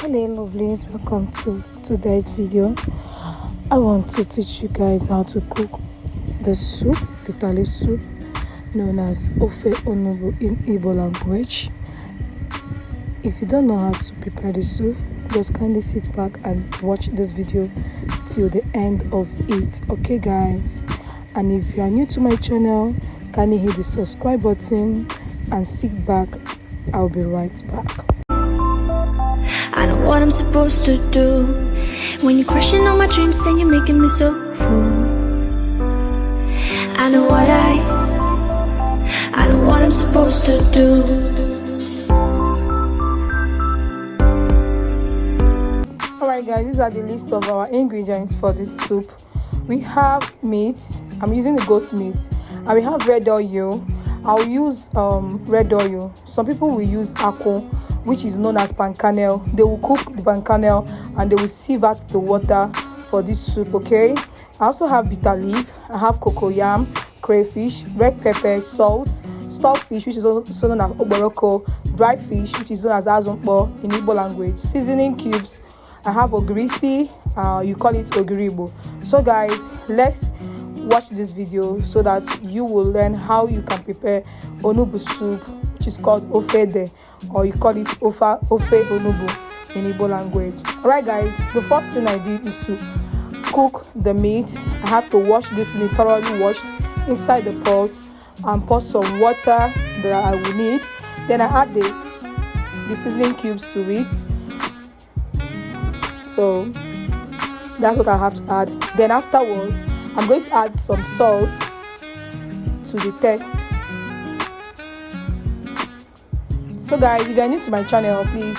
Hello lovelies, welcome to today's video. I want to teach you guys how to cook the soup, bitterleaf soup, known as Ofe Onugbu in Igbo language. If you don't know how to prepare the soup, just kindly sit back and watch this video till the end of it, okay guys? And if you are new to my channel, kindly hit the subscribe button and sit back. I'll be right back. I know what I'm supposed to do when you're crushing all my dreams and you're making me so full. I know what I'm supposed to do. Alright guys, these are the list of our ingredients for this soup. We have meat. I'm using the goat meat, and we have red oil. I'll use red oil. Some people will use A.k.A, which is known as palm kernel. They will cook the palm kernel and they will sieve out the water for this soup, okay? I also have bitter leaf. I have cocoyam, crayfish, red pepper, salt, stockfish, which is also known as oboroko, dry fish, which is known as Nazom in Igbo language, seasoning cubes. I have ogirisi, you call it ogiribo. So guys, let's watch this video so that you will learn how you can prepare onugbu soup, which is called ofede, or you call it Ofe Onugbu in Igbo language. Alright guys, the first thing I did is to cook the meat. I have to wash this meat, thoroughly washed, inside the pot, and pour some water that I will need. Then I add the seasoning cubes to it. So that's what I have to add. Then afterwards, I'm going to add some salt to the taste. So guys, if you are new to my channel, please,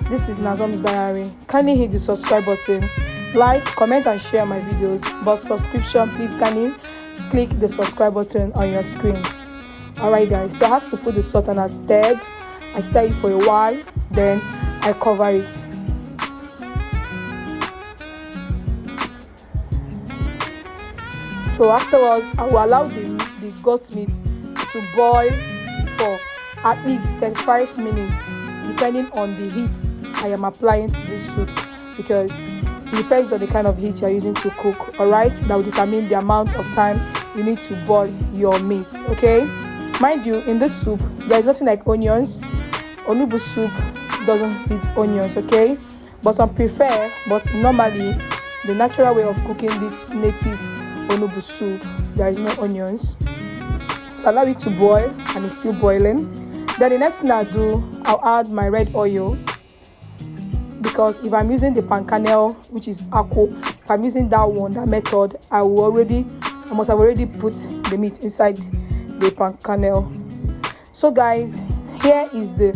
this is Nazom's diary. Kindly hit the subscribe button, like, comment and share my videos. But subscription, please kindly click the subscribe button on your screen. Alright guys, so I have to put the salt and I stir it for a while, then I cover it. So afterwards, I will allow the goat meat to boil for at least 35 minutes, depending on the heat I am applying to this soup, because it depends on the kind of heat you are using to cook. Alright, that will determine the amount of time you need to boil your meat, okay? Mind you, in this soup, there is nothing like onions. Onugbu soup doesn't need onions, okay? But some prefer, but normally, the natural way of cooking this native onugbu soup, there is no onions. So allow it to boil, and it's still boiling. Then the next thing I'll do, I'll add my red oil, because if I'm using the palm kernel, which is A.k.A, if I'm using that method, I must have already put the meat inside the palm kernel. So guys, here is the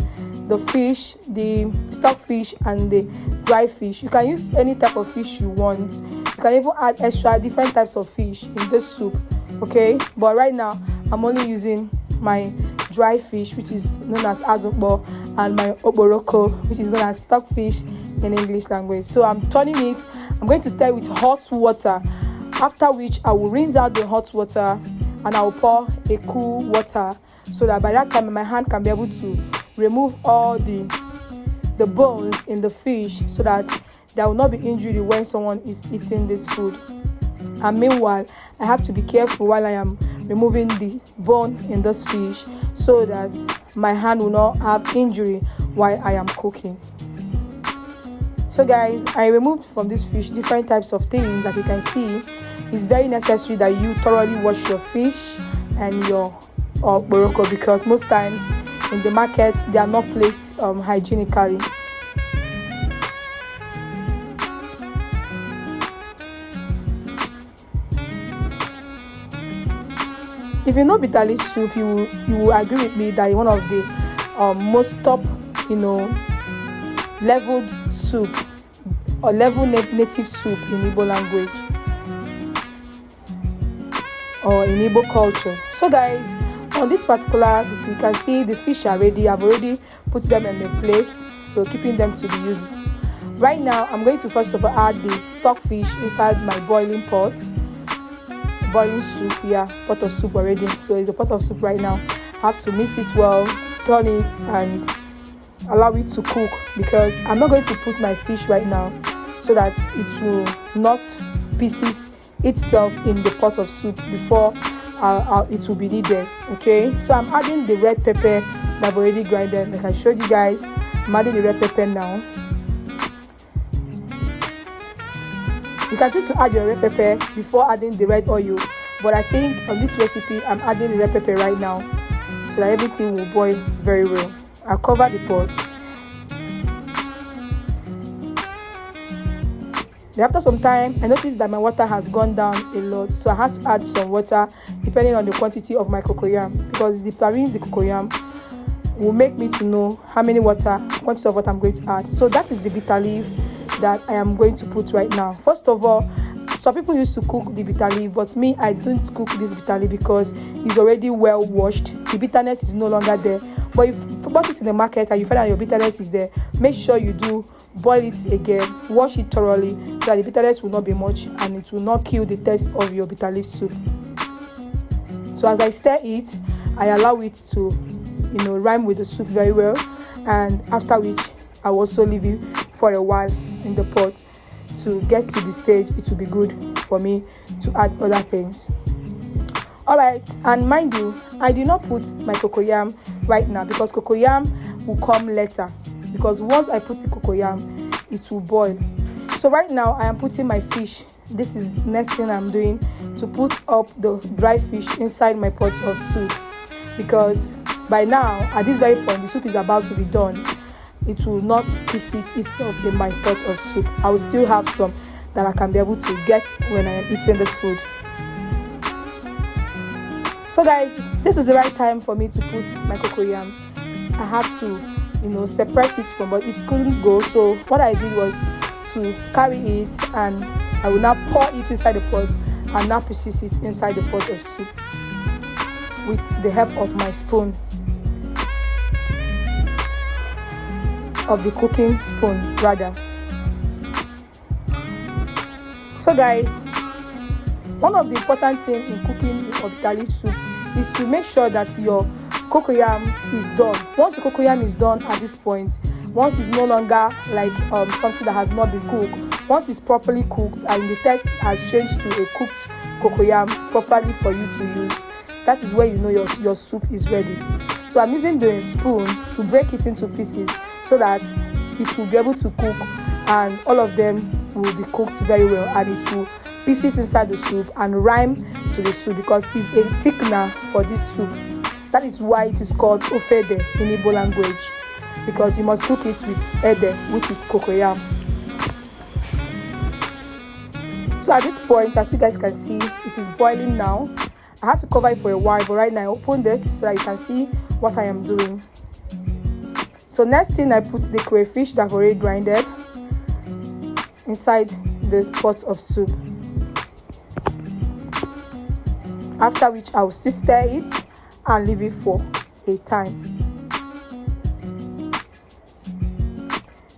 fish, the stockfish and the dry fish. You can use any type of fish you want. You can even add extra different types of fish in this soup, okay? But right now, I'm only using my dry fish, which is known as azokbo, and my oboroko, which is known as stockfish in English language. So I'm turning it. I'm going to stir with hot water, after which I will rinse out the hot water and I will pour a cool water, so that by that time my hand can be able to remove all the bones in the fish, so that there will not be injury when someone is eating this food. And meanwhile, I have to be careful while I am removing the bone in this fish, so that my hand will not have injury while I am cooking. So guys, I removed from this fish different types of things that you can see. It's very necessary that you thoroughly wash your fish and your boroko, because most times in the market they are not placed hygienically. If you know bitterleaf soup, you will agree with me that it's one of the most top, leveled soup, or level native soup in Igbo language, or in Igbo culture. So guys, on this particular, you can see the fish are ready. I've already put them in the plate, so keeping them to be used. Right now, I'm going to first of all add the stockfish inside my boiling pot. Boiling soup, pot of soup already. So it's a pot of soup right now. I have to mix it well, turn it, and allow it to cook, because I'm not going to put my fish right now so that it will not pieces itself in the pot of soup before it will be needed. Okay, so I'm adding the red pepper that I've already grinded. Like I showed you guys, I'm adding the red pepper now. You can choose to add your red pepper before adding the red oil, but I think on this recipe I'm adding the red pepper right now so that everything will boil very well. I'll cover the pot. Then after some time, I noticed that my water has gone down a lot, so I had to add some water depending on the quantity of my cocoyam, because the preparing the cocoyam will make me to know how many quantity of water I'm going to add. So that is the bitter leaf that I am going to put right now. First of all, some people used to cook the bitter leaf, but me, I don't cook this bitter leaf because it's already well washed. The bitterness is no longer there. But if you bought it in the market and you find out your bitterness is there, make sure you do boil it again, wash it thoroughly so that the bitterness will not be much and it will not kill the taste of your bitter leaf soup. So as I stir it, I allow it to rhyme with the soup very well, and after which I will also leave it for a while in the pot to get to the stage it will be good for me to add other things. Alright, and mind you, I did not put my cocoyam right now because cocoyam will come later, because once I put the cocoyam it will boil. So right now I am putting my fish. This is next thing I'm doing, to put up the dry fish inside my pot of soup, because by now at this very point the soup is about to be done. It will not piece itself in my pot of soup. I will still have some that I can be able to get when I am eating this food. So guys, this is the right time for me to put my cocoyam. I had to separate it from, but it couldn't go, so what I did was to carry it, and I will now pour it inside the pot and now process it inside the pot of soup with the help of my spoon, of the cooking spoon rather. So guys, one of the important things in cooking a bitter leaf soup is to make sure that your cocoyam is done. Once the cocoyam is done at this point, once it's no longer like something that has not been cooked, once it's properly cooked and the taste has changed to a cooked cocoyam properly for you to use, that is where you know your soup is ready. So I'm using the spoon to break it into pieces so that it will be able to cook, and all of them will be cooked very well, and it will pieces inside the soup and rhyme to the soup, because it's a thickener for this soup. That is why it is called Ofe in Igbo language, because you must cook it with ede, which is cocoyam. So at this point, as you guys can see, it is boiling now. I had to cover it for a while, but right now I opened it so that you can see what I am doing. So next thing, I put the crayfish that I've already grinded inside the pot of soup. After which I will stir it and leave it for a time.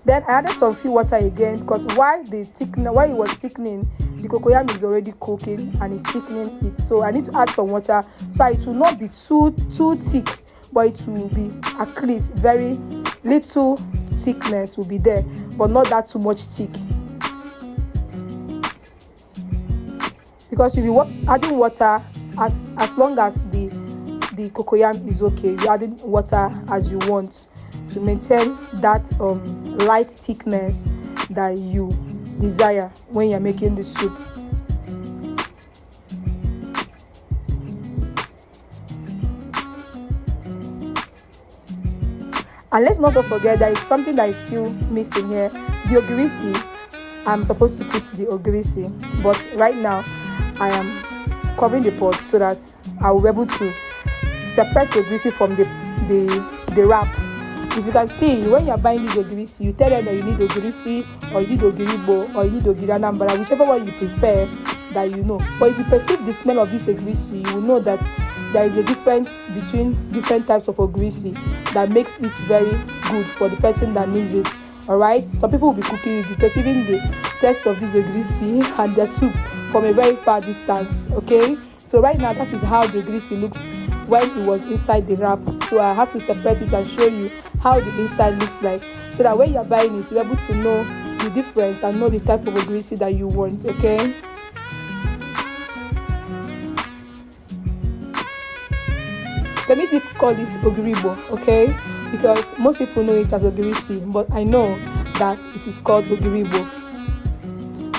Then I added some few water again, because while it was thickening, the cocoyam is already cooking and it's thickening it. So I need to add some water so it will not be too thick, but it will be at least very little thickness will be there, but not that too much thick. Because you'll be adding water as long as the cocoyam is okay. You're adding water as you want to maintain that light thickness that you desire when you're making the soup. And let's not forget, there is something that is still missing here, the ogirisi. I'm supposed to put the ogirisi, but right now I am covering the pot so that I will be able to separate the ogirisi from the wrap. If you can see, when you're buying this ogirisi, you tell them that you need ogirisi, or you need ogiribo, or you need ogiranambara, whichever one you prefer that you know. But if you perceive the smell of this ogirisi, you will know that there is a difference between different types of ogirisi that makes it very good for the person that needs it. Alright, some people will be cooking, will be perceiving the taste of this ogirisi and their soup from a very far distance. Okay, so right now that is how the ogirisi looks when it was inside the wrap. So I have to separate it and show you how the inside looks like, so that when you're buying it, you're able to know the difference and know the type of ogirisi that you want. Okay, permit me call this ogiribo, okay, because most people know it as ogirisi, but I know that it is called ogiribo.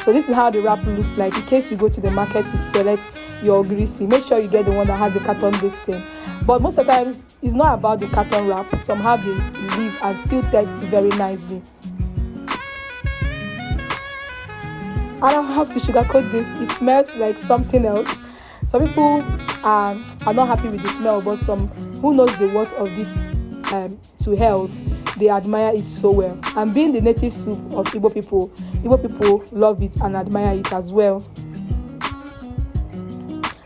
So this is how the wrap looks like. In case you go to the market to select your ogirisi, make sure you get the one that has a carton based thing. But most of the times it's not about the carton wrap. Some have the leaf and still taste very nicely. I don't have to sugarcoat this. It smells like something else. Some people are not happy with the smell, but some who knows the worth of this to health, they admire it so well. And being the native soup of Igbo people love it and admire it as well.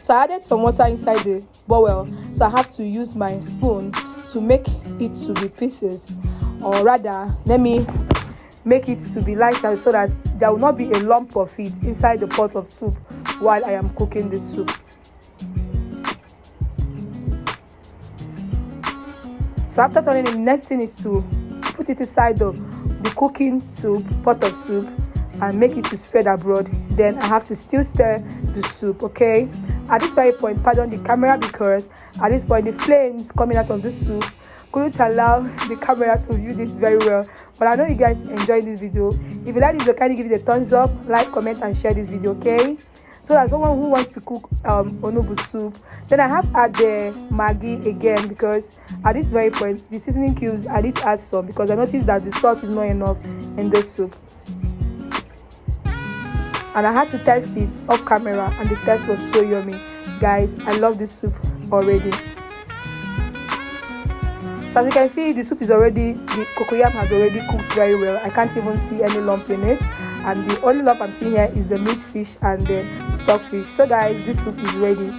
So I added some water inside the bowl, so I have to use my spoon to make it to be pieces, or rather let me make it to be lighter so that there will not be a lump of it inside the pot of soup while I am cooking the soup. So after turning, the next thing is to put it inside the cooking soup, pot of soup, and make it to spread abroad. Then I have to still stir the soup. Okay, at this very point, pardon the camera, because at this point the flames coming out of the soup couldn't allow the camera to view this very well. But I know you guys enjoyed this video. If you like this video, kindly give it a thumbs up, like, comment, and share this video. Okay, so as someone who wants to cook onugbu soup, then I have add the maggi again, because at this very point the seasoning cubes I need to add some, because I noticed that the salt is not enough in the soup, and I had to test it off camera, and the test was so yummy. Guys, I love this soup already. So as you can see, the soup is already, the cocoyam has already cooked very well. I can't even see any lump in it, and the only lump I'm seeing here is the meat fish and the stockfish. So guys, this soup is ready.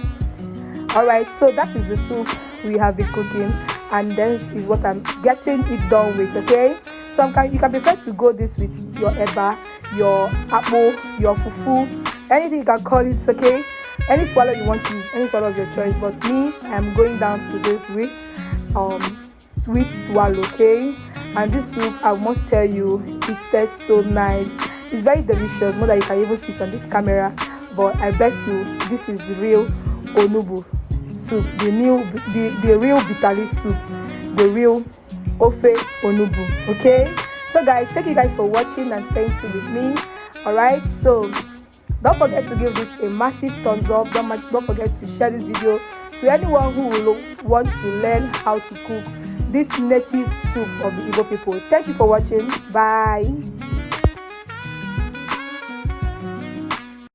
All right, so that is the soup we have been cooking, and this is what I'm getting it done with. Okay, so you can prefer to go this with your eba, your apple, your fufu, anything you can call it. Okay, any swallow you want to use, any swallow of your choice, but me, I'm going down to this with sweet swallow. Okay, and this soup, I must tell you, it tastes so nice. It's very delicious, more than you can even see it on this camera. But I bet you this is the real onugbu soup, the real bitterleaf soup, the real Ofe Onugbu. Okay, so guys, thank you guys for watching and staying tuned with me. All right, so don't forget to give this a massive thumbs up. Don't forget to share this video to anyone who will want to learn how to cook this native soup of the Igbo people. Thank you for watching. Bye.